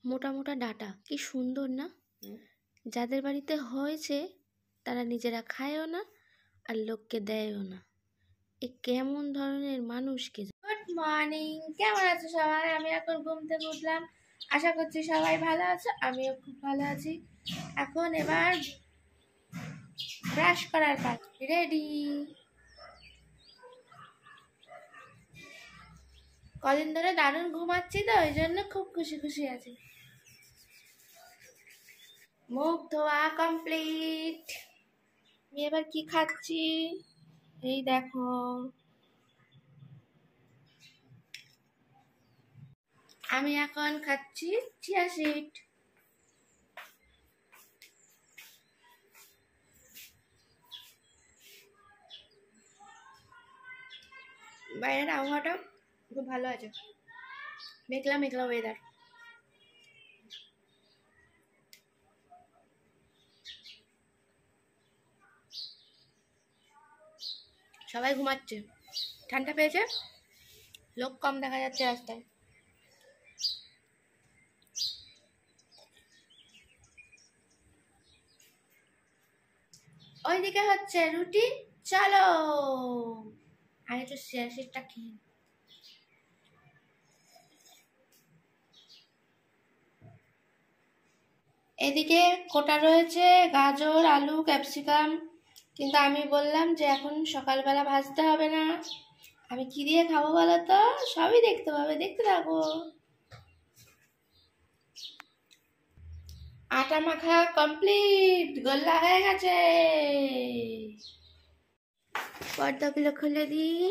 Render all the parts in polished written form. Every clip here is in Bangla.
মোটা মোটা ডাঁটা, কি সুন্দর না? যাদের বাড়িতে হয়েছে তারা নিজেরা খায়ও না আর লোককে দেয়ও না। এ কেমন ধরনের মানুষকে। গুড মর্নিং, কেমন আছো সবাই? আমি এখন ঘুম থেকে উঠলাম, আশা করছি সবাই ভালো আছো, আমিও খুব ভালো আছি। এখন এবার ব্রাশ করার পাট, রেডি। কদিন ধরে দারুণ ঘুমাচ্ছি তো ওই জন্য খুব খুশি খুশি আছি। মুখ ধোয়া কমপ্লিট। আমি এবার কি খাচ্ছি এই দেখো, আমি এখন খাচ্ছি চিয়া সিড। বাইরের আবহাওয়াটা খুব ভালো আছে, মেঘলা মেঘলা ওয়েদার। সবাই ঘুমাচ্ছে, ঠান্ডা পেয়েছে, লোক কম দেখা যাচ্ছে রাস্তায়। ওইদিকে হচ্ছে রুটি, চলো আগে তো চিয়া সিডটা খেয়ে। এদিকে কোটা রয়েছে গাজর, আলু, ক্যাপসিকাম, কিন্তু আমি বললাম যে এখন সকালবেলা ভাজতে হবে না, আমি কি দিয়ে খাবো বলো তো? সবই দেখতে পাবে, দেখতে থাকো। আটা মাখা কমপ্লিট, গোল্লা হয়ে গেছে। পর্দাগুলো খুলে দিই।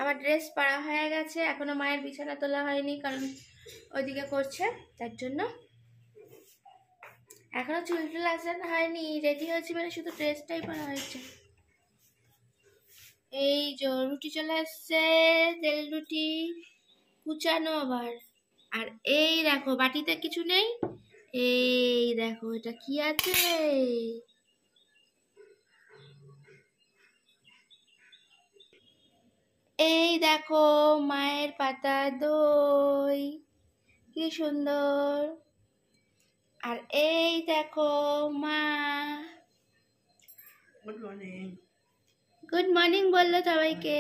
আমার ড্রেস পরা হয়ে গেছে, এখনো মায়ের বিছানা তোলা হয়নি কারণ ওইদিকে করছে, তার জন্য এখনো চুল টুল আসানো হয়নি। রেডি হয়েছি মানে শুধু ড্রেসটাই পরা হয়েছে। এই যে রুটি চলে আসছে, তেল রুটি কুচানো আবার। আর এই দেখো বাটিতে কিছু নেই, এই দেখো এটা কি আছে, এই দেখো মায়ের পাতা দই, কি সুন্দর। আর এই দেখো মা। গুড মর্নিং, গুড মর্নিং বললো সবাইকে।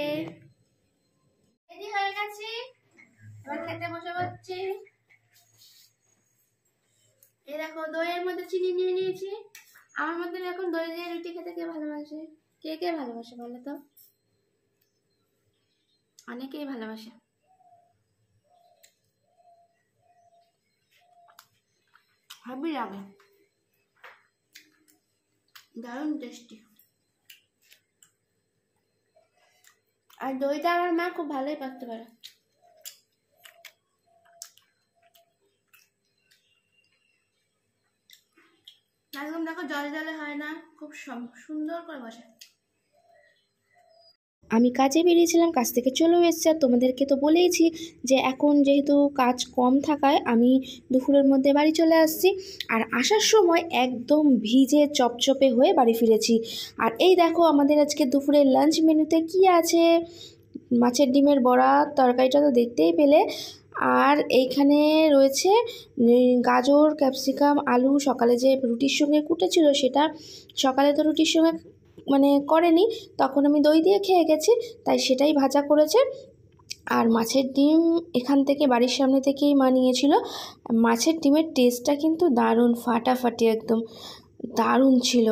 রেডি হয়ে গেছি, এবার খেতে বসে পড়ছি। এই দেখো দইয়ের মধ্যে চিনি নিয়ে নিয়েছি। আমার মতন এখন দই দিয়ে রুটি খেতে কে ভালোবাসে? কে কে ভালোবাসে বলো তো? অনেকেই ভালোবাসে। ভাবি লাগে, দারুণ টেস্টি। আর দইটা আমার মা খুব ভালোই পাকতে পারে। একদম দেখো জলে জলে হয় না, খুব সুন্দর করে বসে। আমি কাজে বেরিয়েছিলাম, কাজ থেকে চলেও এসেছি। আর তোমাদেরকে তো বলেইছি যে এখন যেহেতু কাজ কম থাকায় আমি দুপুরের মধ্যে বাড়ি চলে আসছি। আর আসার সময় একদম ভিজে চপচপে হয়ে বাড়ি ফিরেছি। আর এই দেখো আমাদের আজকে দুপুরের লাঞ্চ মেনুতে কি আছে, মাছের ডিমের বড়া, তরকারিটা তো দেখতেই পেলে। আর এইখানে রয়েছে গাজর, ক্যাপসিকাম, আলু, সকালে যে রুটির সঙ্গে কুটেছিল সেটা সকালে তো রুটির সঙ্গে মানে করেনি, তখন আমি দই দিয়ে খেয়ে গেছি, তাই সেটাই ভাজা করেছে। আর মাছের ডিম এখান থেকে বাড়ির সামনে থেকেই মা নিয়েছিল। মাছের ডিমের টেস্টটা কিন্তু দারুণ, ফাটাফাটি একদম দারুণ ছিল।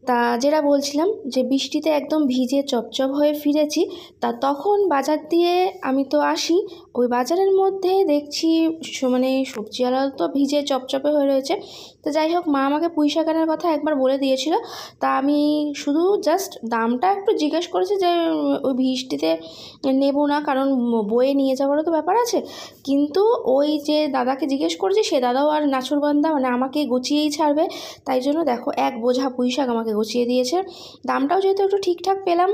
তা যেটা বলছিলাম যে বৃষ্টিতে একদম ভিজে চপচপ হয়ে ফিরেছি, তা তখন বাজার দিয়ে আমি তো আসি, ওই বাজারের মধ্যে দেখছি মানে সবজিওয়ালা তো ভিজে চপচপে হয়ে রয়েছে। তো যাই হোক, মা আমাকে পুঁই শাক আনার কথা একবার বলে দিয়েছিল, তা আমি শুধু জাস্ট দামটা একটু জিজ্ঞেস করেছি যে ওই বৃষ্টিতে নেব না, কারণ বয়ে নিয়ে যাওয়ারও তো ব্যাপার আছে। কিন্তু ওই যে দাদাকে জিজ্ঞেস করেছি সে দাদাও আর নাছুরবান্ধা, মানে আমাকে গুছিয়েই ছাড়বে, তাই জন্য দেখো এক বোঝা পুঁই শাক আমাকে গুছিয়ে দিয়েছে। দামটাও যেহেতু একটু ঠিকঠাক পেলাম,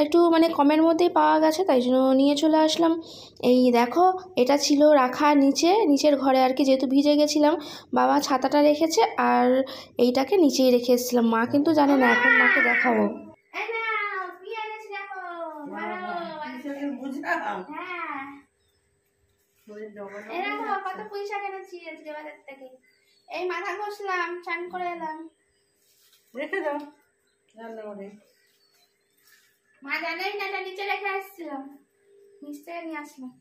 একটু মানে কমের মধ্যেই পাওয়া গেছে, তাই জন্য নিয়ে চলে আসলাম। এই দেখো এটা ছিল রাখা নিচের ঘরে আর কি, যেহেতু ভিজে গেছিলাম। বাবা ছাতাটা রেখেছে আর এইটাকে নিচেই রেখে এসেছিলাম। মা কিন্তু জানে না, এখন মাকে দেখাবো। এরকম কত পুঁই শাক এনেছি আজকে বাজার থেকে। এই মাথা ঘষলাম, চান করে এলাম। রেখে দাও রান্না করে। মা জানেই না, এটা নিচে রেখে আসছিলাম, নিচ থেকে নিয়ে আসলাম।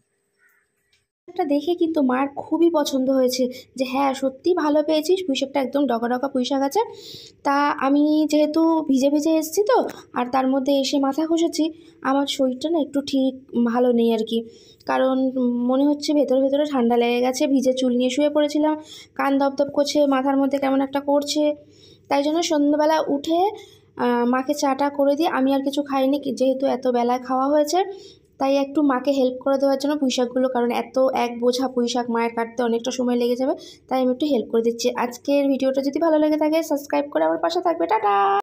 এটা দেখে কিন্তু মার খুবই পছন্দ হয়েছে যে হ্যাঁ সত্যি ভালো পেয়েছিস, পুঁইশাকটা একদম ডগা ডগা পুঁইশাক আছে। তা আমি যেহেতু ভিজে ভিজে এসেছি তো, আর তার মধ্যে এসে মাথা ঘষেছি, আমার শরীরটা না একটু ঠিক ভালো নেই আর কি। কারণ মনে হচ্ছে ভেতরে ভেতরে ঠান্ডা লেগে গেছে, ভিজে চুল নিয়ে শুয়ে পড়েছিলাম, কান দপদপ করছে, মাথার মধ্যে কেমন একটা করছে। তাই জন্য সন্ধ্যেবেলা উঠে মাকে চাটা করে দিয়ে, আমি আর কিছু খাইনি যেহেতু এত বেলায় খাওয়া হয়েছে, তাই একটু মাকে হেল্প করে দেওয়ার জন্য পুঁইশাকগুলো, কারণ এত এক বোঝা পুঁইশাক মায়ের কাটতে অনেকটা সময় লেগে যাবে, তাই আমি একটু হেল্প করে দিচ্ছি। আজকের ভিডিওটা যদি ভালো লেগে থাকে সাবস্ক্রাইব করে আমার পাশে থাকবে। টাটা।